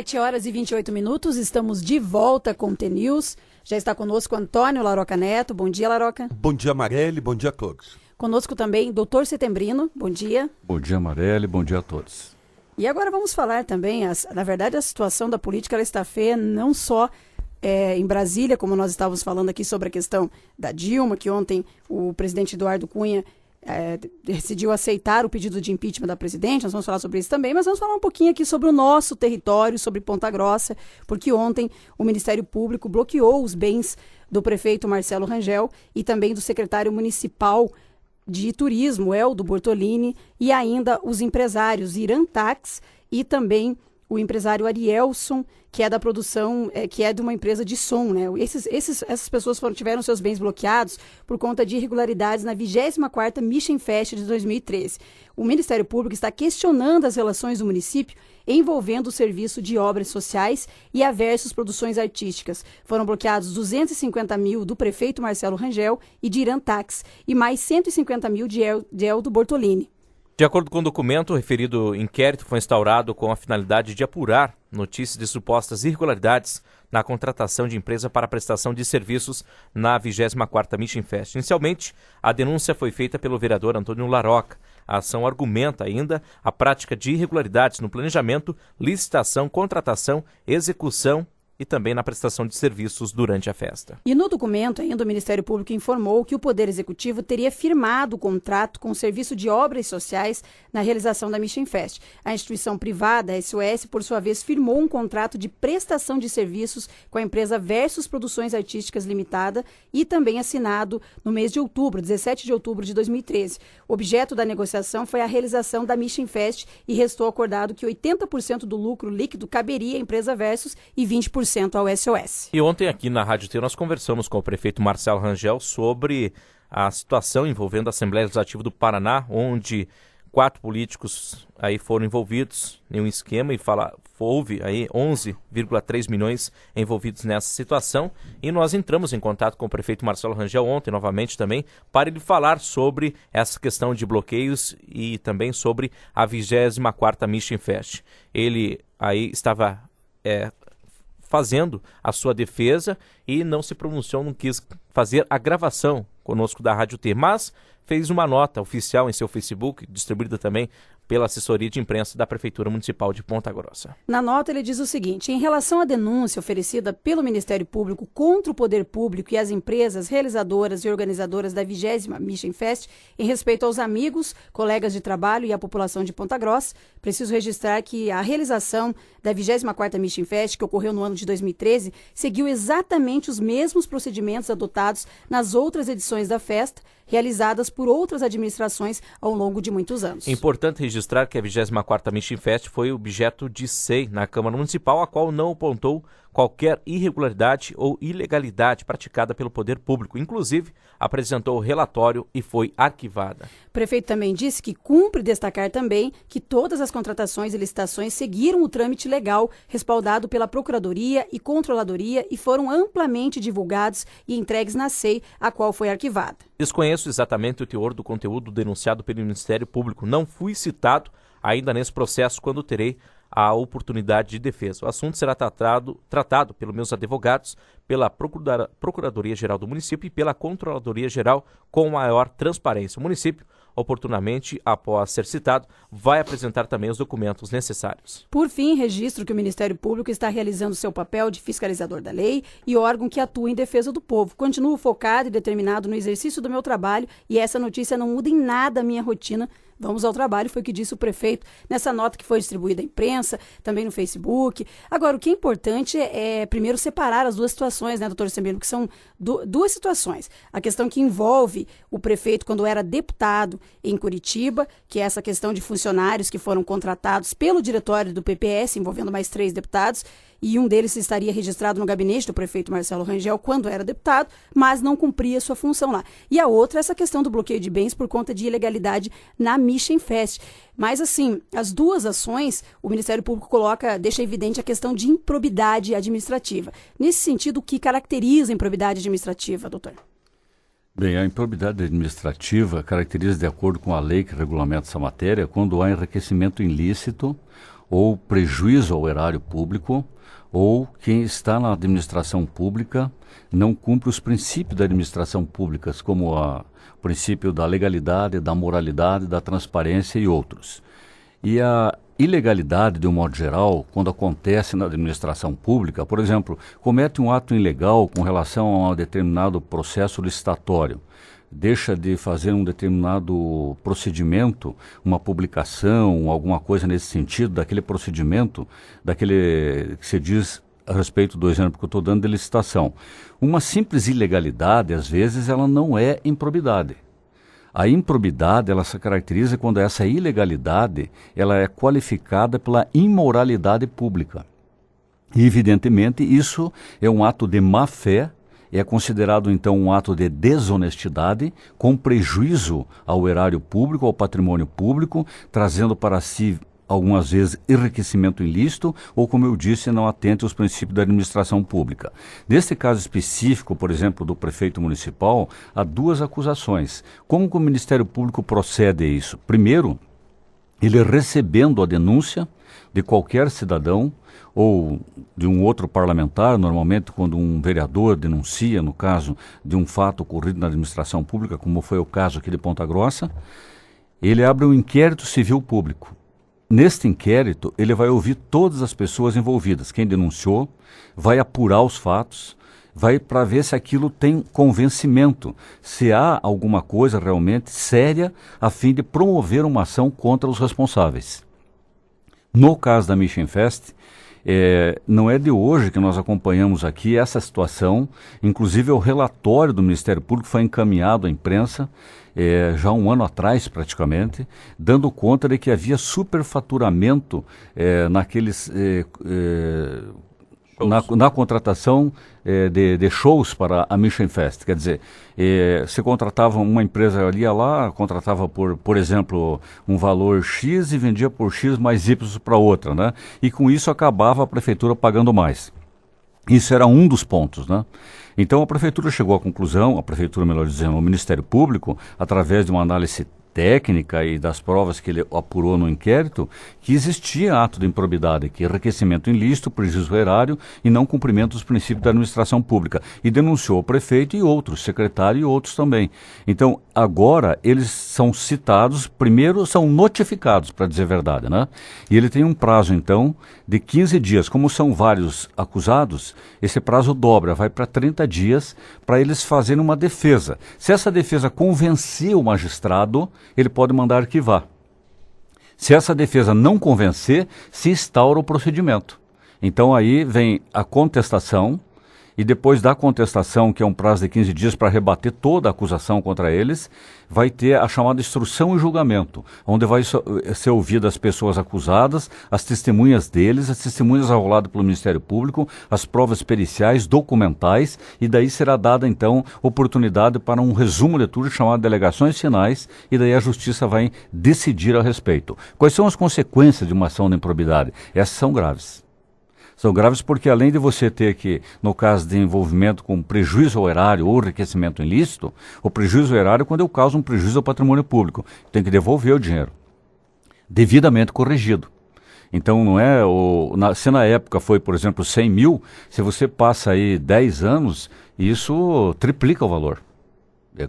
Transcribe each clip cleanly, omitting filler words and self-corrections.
7h28, estamos de volta com o T-News. Já está conosco Antônio Laroca Neto. Bom dia, Laroca. Bom dia, Marelli. Bom dia a todos. Conosco também Dr. Setembrino. Bom dia. Bom dia, Marelli. Bom dia a todos. E agora vamos falar também, na verdade, a situação da política ela está feia não só em Brasília, como nós estávamos falando aqui sobre a questão da Dilma, que ontem o presidente Eduardo Cunha decidiu aceitar o pedido de impeachment da presidente. Nós vamos falar sobre isso também, mas vamos falar um pouquinho aqui sobre o nosso território, sobre Ponta Grossa, porque ontem o Ministério Público bloqueou os bens do prefeito Marcelo Rangel e também do secretário municipal de turismo, Eldo Bortolini, e ainda os empresários Irã Tax e também o empresário Arielson, que é da produção, que é de uma empresa de som, né? Essas pessoas tiveram seus bens bloqueados por conta de irregularidades na 24ª Mission Fest de 2013. O Ministério Público está questionando as relações do município envolvendo o serviço de obras sociais e a versus produções artísticas. Foram bloqueados 250 mil do prefeito Marcelo Rangel e de Irã Tax e mais 150 mil de Eldo Bortolini. De acordo com o documento, o referido inquérito foi instaurado com a finalidade de apurar notícias de supostas irregularidades na contratação de empresa para prestação de serviços na 24ª Mission Fest. Inicialmente, a denúncia foi feita pelo vereador Antônio Laroca. A ação argumenta ainda a prática de irregularidades no planejamento, licitação, contratação, execução e também na prestação de serviços durante a festa. E no documento, ainda, o Ministério Público informou que o Poder Executivo teria firmado o contrato com o Serviço de Obras Sociais na realização da Mission Fest. A instituição privada, a SOS, por sua vez, firmou um contrato de prestação de serviços com a empresa Versus Produções Artísticas Limitada e também assinado no mês de outubro, 17 de outubro de 2013. O objeto da negociação foi a realização da Mission Fest e restou acordado que 80% do lucro líquido caberia à empresa Versus e 20% ao SOS. E ontem aqui na Rádio T nós conversamos com o prefeito Marcelo Rangel sobre a situação envolvendo a Assembleia Legislativa do Paraná, onde 4 políticos aí foram envolvidos em um esquema e houve aí 11,3 milhões envolvidos nessa situação, e nós entramos em contato com o prefeito Marcelo Rangel ontem novamente também para ele falar sobre essa questão de bloqueios e também sobre a 24ª Mission Fest. Ele aí estava fazendo a sua defesa e não se pronunciou, não quis fazer a gravação conosco da Rádio T, mas fez uma nota oficial em seu Facebook, distribuída também pela assessoria de imprensa da Prefeitura Municipal de Ponta Grossa. Na nota ele diz o seguinte: em relação à denúncia oferecida pelo Ministério Público contra o Poder Público e as empresas realizadoras e organizadoras da 20ª Mission Fest, em respeito aos amigos, colegas de trabalho e à população de Ponta Grossa, preciso registrar que a realização da 24ª Mission Fest, que ocorreu no ano de 2013, seguiu exatamente os mesmos procedimentos adotados nas outras edições da festa, realizadas por outras administrações ao longo de muitos anos. É importante registrar que a 24ª Mission Fest foi objeto de SEI na Câmara Municipal, a qual não apontou qualquer irregularidade ou ilegalidade praticada pelo Poder Público. Inclusive, apresentou o relatório e foi arquivada. O prefeito também disse que cumpre destacar também que todas as contratações e licitações seguiram o trâmite legal respaldado pela Procuradoria e Controladoria e foram amplamente divulgados e entregues na SEI, a qual foi arquivada. Desconheço exatamente o teor do conteúdo denunciado pelo Ministério Público. Não fui citado ainda nesse processo quando terei a oportunidade de defesa. O assunto será tratado pelos meus advogados, pela Procuradoria-Geral do município e pela Controladoria-Geral com maior transparência. O município, oportunamente, após ser citado, vai apresentar também os documentos necessários. Por fim, registro que o Ministério Público está realizando seu papel de fiscalizador da lei e órgão que atua em defesa do povo. Continuo focado e determinado no exercício do meu trabalho e essa notícia não muda em nada a minha rotina. Vamos ao trabalho, foi o que disse o prefeito nessa nota que foi distribuída à imprensa, também no Facebook. Agora, o que é importante é primeiro separar as duas situações, né, doutor Setembrino, que são duas situações. A questão que envolve o prefeito quando era deputado em Curitiba, que é essa questão de funcionários que foram contratados pelo diretório do PPS, envolvendo mais 3 deputados, e um deles estaria registrado no gabinete do prefeito Marcelo Rangel quando era deputado, mas não cumpria sua função lá. E a outra é essa questão do bloqueio de bens por conta de ilegalidade na Mission Fest. Mas, assim, as duas ações, o Ministério Público deixa evidente a questão de improbidade administrativa. Nesse sentido, o que caracteriza a improbidade administrativa, doutor? Bem, a improbidade administrativa caracteriza, de acordo com a lei que regulamenta essa matéria, quando há enriquecimento ilícito ou prejuízo ao erário público, ou quem está na administração pública não cumpre os princípios da administração pública, como o princípio da legalidade, da moralidade, da transparência e outros. E a ilegalidade, de um modo geral, quando acontece na administração pública, por exemplo, comete um ato ilegal com relação a um determinado processo licitatório, deixa de fazer um determinado procedimento, uma publicação, alguma coisa nesse sentido, daquele procedimento, daquele que se diz a respeito do exemplo que eu estou dando de licitação. Uma simples ilegalidade, às vezes, ela não é improbidade. A improbidade, ela se caracteriza quando essa ilegalidade ela é qualificada pela imoralidade pública. E, evidentemente, isso é um ato de má-fé, é considerado, então, um ato de desonestidade, com prejuízo ao erário público, ao patrimônio público, trazendo para si, algumas vezes, enriquecimento ilícito, ou, como eu disse, não atente aos princípios da administração pública. Neste caso específico, por exemplo, do prefeito municipal, há duas acusações. Como que o Ministério Público procede a isso? Primeiro, ele recebendo a denúncia de qualquer cidadão ou de um outro parlamentar, normalmente quando um vereador denuncia, no caso de um fato ocorrido na administração pública, como foi o caso aqui de Ponta Grossa, ele abre um inquérito civil público. Neste inquérito, ele vai ouvir todas as pessoas envolvidas, quem denunciou, vai apurar os fatos, vai para ver se aquilo tem convencimento, se há alguma coisa realmente séria a fim de promover uma ação contra os responsáveis. No caso da Mission Fest, não é de hoje que nós acompanhamos aqui essa situação, inclusive o relatório do Ministério Público foi encaminhado à imprensa, já um ano atrás praticamente, dando conta de que havia superfaturamento naqueles... Na contratação de shows para a Mission Fest. Quer dizer, se contratava uma empresa ali, ia lá, contratava por exemplo, um valor X e vendia por X mais Y para outra, né? E com isso acabava a prefeitura pagando mais. Isso era um dos pontos, né? Então a prefeitura chegou à conclusão, melhor dizendo, o Ministério Público, através de uma análise técnica e das provas que ele apurou no inquérito, que existia ato de improbidade, que enriquecimento ilícito, prejuízo erário e não cumprimento dos princípios da administração pública. E denunciou o prefeito e outros, secretário e outros também. Então, agora, eles são citados, primeiro são notificados, para dizer a verdade, né? E ele tem um prazo, então, de 15 dias. Como são vários acusados, esse prazo dobra, vai para 30 dias, para eles fazerem uma defesa. Se essa defesa convencer o magistrado, ele pode mandar arquivar. Se essa defesa não convencer, se instaura o procedimento. Então aí vem a contestação, e depois da contestação, que é um prazo de 15 dias para rebater toda a acusação contra eles, vai ter a chamada instrução e julgamento, onde vai ser ouvidas as pessoas acusadas, as testemunhas deles, as testemunhas arroladas pelo Ministério Público, as provas periciais, documentais, e daí será dada, então, oportunidade para um resumo de tudo chamado delegações finais, e daí a Justiça vai decidir a respeito. Quais são as consequências de uma ação de improbidade? Essas são graves. São graves porque, além de você ter que, no caso de envolvimento com prejuízo ao erário ou enriquecimento ilícito, o prejuízo ao erário é quando eu causo um prejuízo ao patrimônio público. Tem que devolver o dinheiro, devidamente corrigido. Então, não é... se na época foi, por exemplo, 100 mil, se você passa aí 10 anos, isso triplica o valor,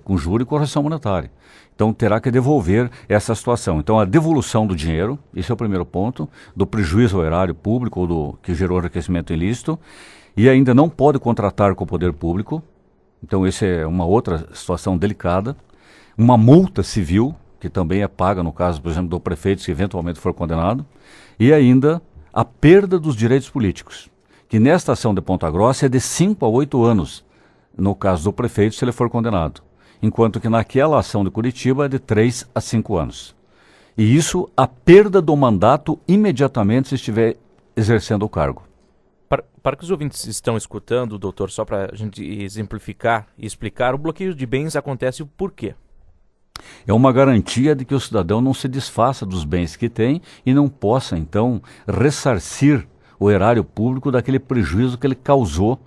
com juro e correção monetária. Então, terá que devolver essa situação. Então, a devolução do dinheiro, esse é o primeiro ponto, do prejuízo ao erário público, ou do que gerou enriquecimento ilícito, e ainda não pode contratar com o poder público. Então, essa é uma outra situação delicada. Uma multa civil, que também é paga, no caso, por exemplo, do prefeito, se eventualmente for condenado. E ainda a perda dos direitos políticos, que nesta ação de Ponta Grossa é de 5 a 8 anos, no caso do prefeito, se ele for condenado. Enquanto que naquela ação de Curitiba é de 3 a 5 anos. E isso, a perda do mandato imediatamente se estiver exercendo o cargo. Para que os ouvintes estão escutando, doutor, só para a gente exemplificar e explicar, o bloqueio de bens acontece por quê? É uma garantia de que o cidadão não se desfaça dos bens que tem e não possa, então, ressarcir o erário público daquele prejuízo que ele causou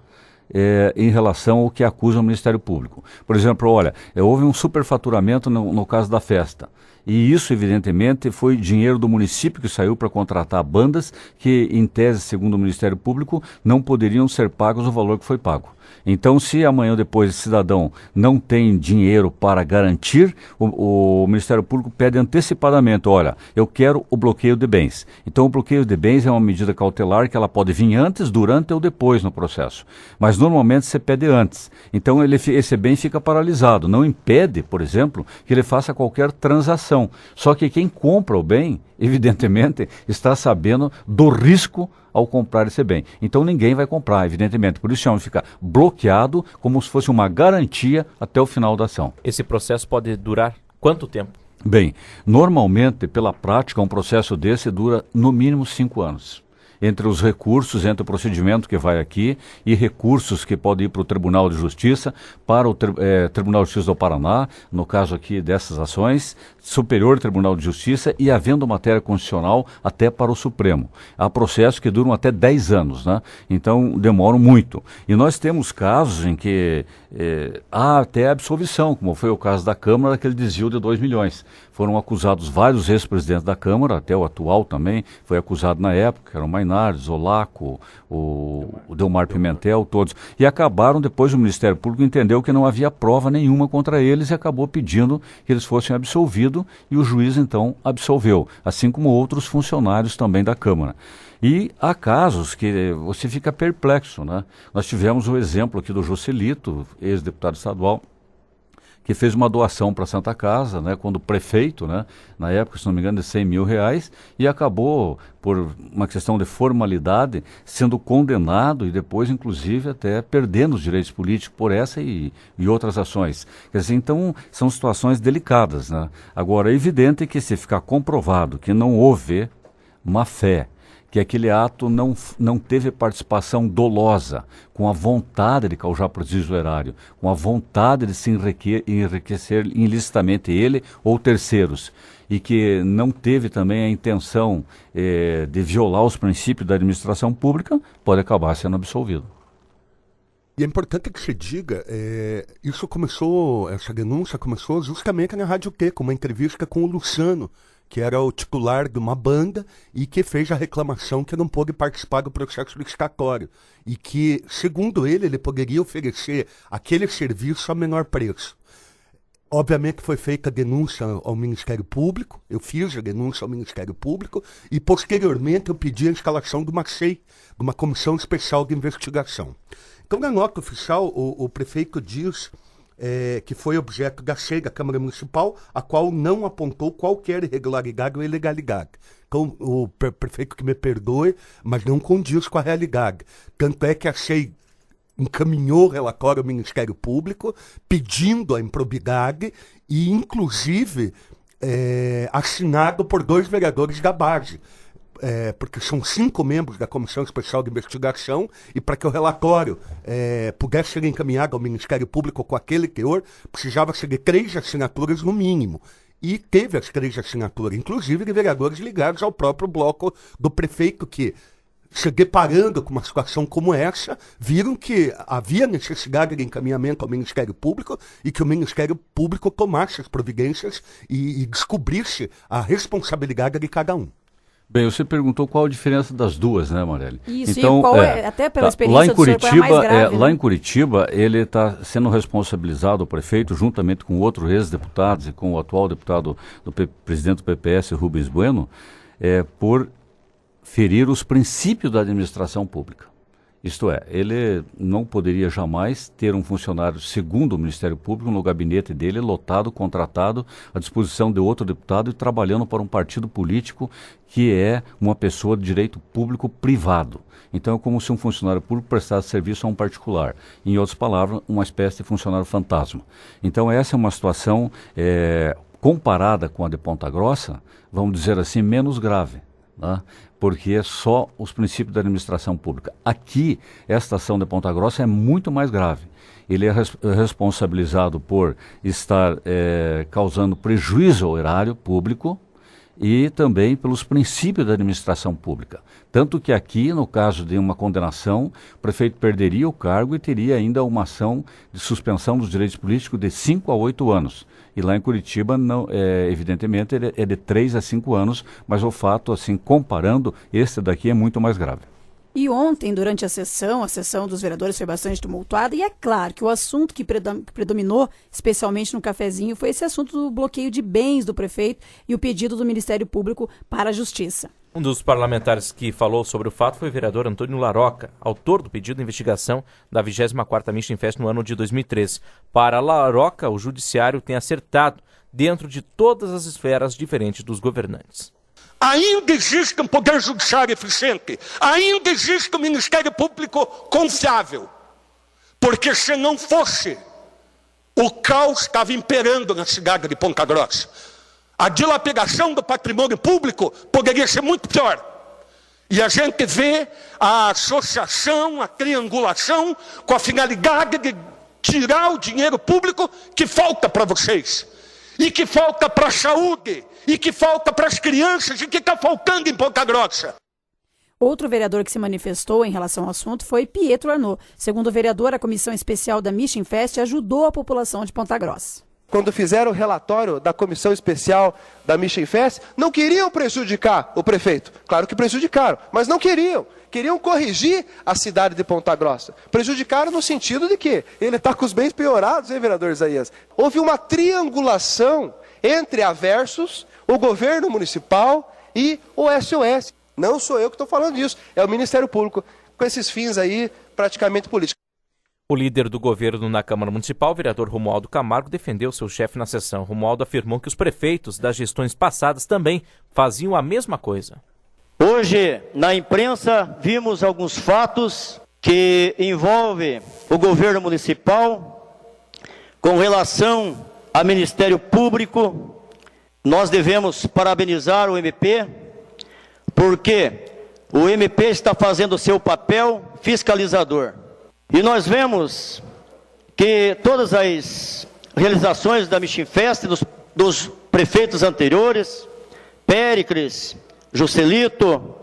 em relação ao que acusa o Ministério Público. Por exemplo, olha, houve um superfaturamento no caso da festa. E isso, evidentemente, foi dinheiro do município que saiu para contratar bandas que, em tese, segundo o Ministério Público, não poderiam ser pagos o valor que foi pago. Então, se amanhã ou depois esse cidadão não tem dinheiro para garantir, o Ministério Público pede antecipadamente, olha, eu quero o bloqueio de bens. Então, o bloqueio de bens é uma medida cautelar que ela pode vir antes, durante ou depois no processo. Mas, normalmente, você pede antes. Então, esse bem fica paralisado. Não impede, por exemplo, que ele faça qualquer transação. Só que quem compra o bem, evidentemente, está sabendo do risco ao comprar esse bem. Então ninguém vai comprar, evidentemente. Por isso chama de ficar bloqueado como se fosse uma garantia até o final da ação. Esse processo pode durar quanto tempo? Bem, normalmente, pela prática, um processo desse dura no mínimo 5 anos. Entre os recursos, entre o procedimento que vai aqui e recursos que podem ir para o Tribunal de Justiça, para o Tribunal de Justiça do Paraná, no caso aqui dessas ações, Superior Tribunal de Justiça e, havendo matéria constitucional, até para o Supremo. Há processos que duram até 10 anos, né? Então demoram muito. E nós temos casos em que há até absolvição, como foi o caso da Câmara, daquele desvio de 2 milhões. Foram acusados vários ex-presidentes da Câmara, até o atual também, foi acusado na época, eram Maynard, Zolaco, o Delmar Pimentel, todos. E acabaram, depois o Ministério Público entendeu que não havia prova nenhuma contra eles e acabou pedindo que eles fossem absolvidos e o juiz então absolveu, assim como outros funcionários também da Câmara. E há casos que você fica perplexo, né? Nós tivemos o exemplo aqui do Joselito, ex-deputado estadual, que fez uma doação para a Santa Casa, né, quando prefeito, né, na época, se não me engano, de R$100 mil, e acabou, por uma questão de formalidade, sendo condenado e depois, inclusive, até perdendo os direitos políticos por essa e outras ações. Quer dizer, então, são situações delicadas, né? Agora, é evidente que se ficar comprovado que não houve má-fé, que aquele ato não teve participação dolosa, com a vontade de causar prejuízo erário, com a vontade de se enriquecer ilicitamente ele ou terceiros, e que não teve também a intenção de violar os princípios da administração pública, pode acabar sendo absolvido. E é importante que se diga, essa denúncia começou justamente na Rádio Q, com uma entrevista com o Luciano, que era o titular de uma banda e que fez a reclamação que não pôde participar do processo licitatório. E que, segundo ele poderia oferecer aquele serviço a menor preço. Obviamente foi feita a denúncia ao Ministério Público, eu fiz a denúncia ao Ministério Público e posteriormente eu pedi a instalação de uma CEI, de uma Comissão Especial de Investigação. Então, na nota oficial, o prefeito diz que foi objeto da CEI da Câmara Municipal, a qual não apontou qualquer irregularidade ou ilegalidade. Então, o prefeito que me perdoe, mas não condiz com a realidade. Tanto é que a CEI encaminhou o relatório ao Ministério Público, pedindo a improbidade e, inclusive, assinado por 2 vereadores da base. Porque são 5 membros da Comissão Especial de Investigação e para que o relatório pudesse ser encaminhado ao Ministério Público com aquele teor, precisava ser de 3 assinaturas no mínimo. E teve as 3 assinaturas, inclusive de vereadores ligados ao próprio bloco do prefeito, que, se deparando com uma situação como essa, viram que havia necessidade de encaminhamento ao Ministério Público e que o Ministério Público tomasse as providências e descobrisse a responsabilidade de cada um. Bem, você perguntou qual a diferença das duas, né, Marelli? Isso, então, e qual até pela experiência lá em Curitiba, do senhor, qual é a mais grave, lá né? em Curitiba, ele está sendo responsabilizado, o prefeito, juntamente com outros ex-deputados e com o atual deputado, presidente do PPS, Rubens Bueno, por ferir os princípios da administração pública. Isto é, ele não poderia jamais ter um funcionário, segundo o Ministério Público, no gabinete dele, lotado, contratado, à disposição de outro deputado e trabalhando para um partido político que é uma pessoa de direito público privado. Então é como se um funcionário público prestasse serviço a um particular. Em outras palavras, uma espécie de funcionário fantasma. Então essa é uma situação, comparada com a de Ponta Grossa, vamos dizer assim, menos grave, né? Porque é só os princípios da administração pública. Aqui, esta ação de Ponta Grossa é muito mais grave. Ele é responsabilizado por estar causando prejuízo ao erário público e também pelos princípios da administração pública. Tanto que aqui, no caso de uma condenação, o prefeito perderia o cargo e teria ainda uma ação de suspensão dos direitos políticos de 5 a 8 anos. E lá em Curitiba, não, evidentemente, ele é de 3 a 5 anos, mas o fato, assim, comparando, este daqui é muito mais grave. E ontem, durante a sessão dos vereadores foi bastante tumultuada, e é claro que o assunto que predominou, especialmente no cafezinho, foi esse assunto do bloqueio de bens do prefeito e o pedido do Ministério Público para a Justiça. Um dos parlamentares que falou sobre o fato foi o vereador Antônio Laroca, autor do pedido de investigação da 24ª Mission Fest no ano de 2013. Para Laroca, o judiciário tem acertado dentro de todas as esferas diferentes dos governantes. Ainda existe um poder judiciário eficiente, ainda existe um Ministério Público confiável, porque se não fosse, o caos estava imperando na cidade de Ponta Grossa. A dilapidação do patrimônio público poderia ser muito pior. E a gente vê a associação, a triangulação, com a finalidade de tirar o dinheiro público que falta para vocês, e que falta para a saúde, e que falta para as crianças, e que está faltando em Ponta Grossa. Outro vereador que se manifestou em relação ao assunto foi Pietro Arnaud. Segundo o vereador, a comissão especial da Mission Fest ajudou a população de Ponta Grossa. Quando fizeram o relatório da comissão especial da Mission Fest, não queriam prejudicar o prefeito. Claro que prejudicaram, mas não queriam. Queriam corrigir a cidade de Ponta Grossa. Prejudicaram no sentido de que ele está com os bens piorados, hein, vereador Isaías? Houve uma triangulação entre a Versus, o governo municipal e o SOS. Não sou eu que estou falando disso, é o Ministério Público, com esses fins aí praticamente políticos. O líder do governo na Câmara Municipal, o vereador Romualdo Camargo, defendeu seu chefe na sessão. Romualdo afirmou que os prefeitos das gestões passadas também faziam a mesma coisa. Hoje, na imprensa, vimos alguns fatos que envolvem o governo municipal com relação ao Ministério Público. Nós devemos parabenizar o MP, porque o MP está fazendo o seu papel fiscalizador. E nós vemos que todas as realizações da Mission Fest dos prefeitos anteriores, Péricles, Juscelito,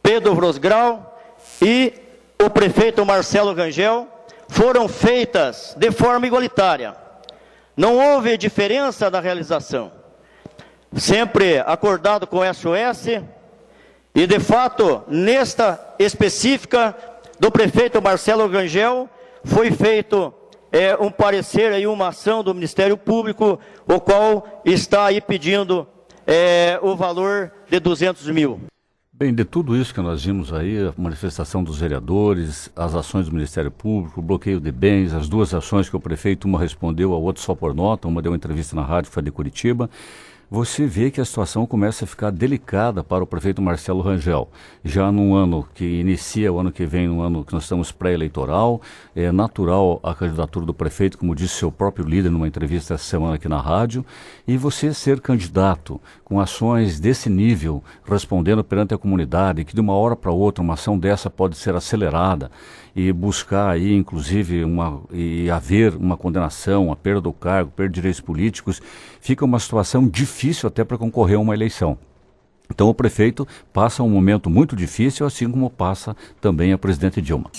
Pedro Vrosgrau e o prefeito Marcelo Rangel, foram feitas de forma igualitária. Não houve diferença na realização. Sempre acordado com o SOS, e de fato, nesta específica do prefeito Marcelo Rangel, foi feito um parecer e uma ação do Ministério Público, o qual está aí pedindo o valor de 200 mil. Bem, de tudo isso que nós vimos aí, a manifestação dos vereadores, as ações do Ministério Público, o bloqueio de bens, as duas ações que o prefeito, uma respondeu, a outra só por nota, uma deu uma entrevista na rádio, foi de Curitiba, você vê que a situação começa a ficar delicada para o prefeito Marcelo Rangel. Já num ano que inicia, o ano que vem, no ano que nós estamos pré-eleitoral, é natural a candidatura do prefeito, como disse seu próprio líder numa entrevista essa semana aqui na rádio, e você ser candidato com ações desse nível, respondendo perante a comunidade, que de uma hora para outra uma ação dessa pode ser acelerada, e buscar aí, inclusive, haver uma condenação, a perda do cargo, perda de direitos políticos, fica uma situação difícil até para concorrer a uma eleição. Então o prefeito passa um momento muito difícil, assim como passa também a presidente Dilma.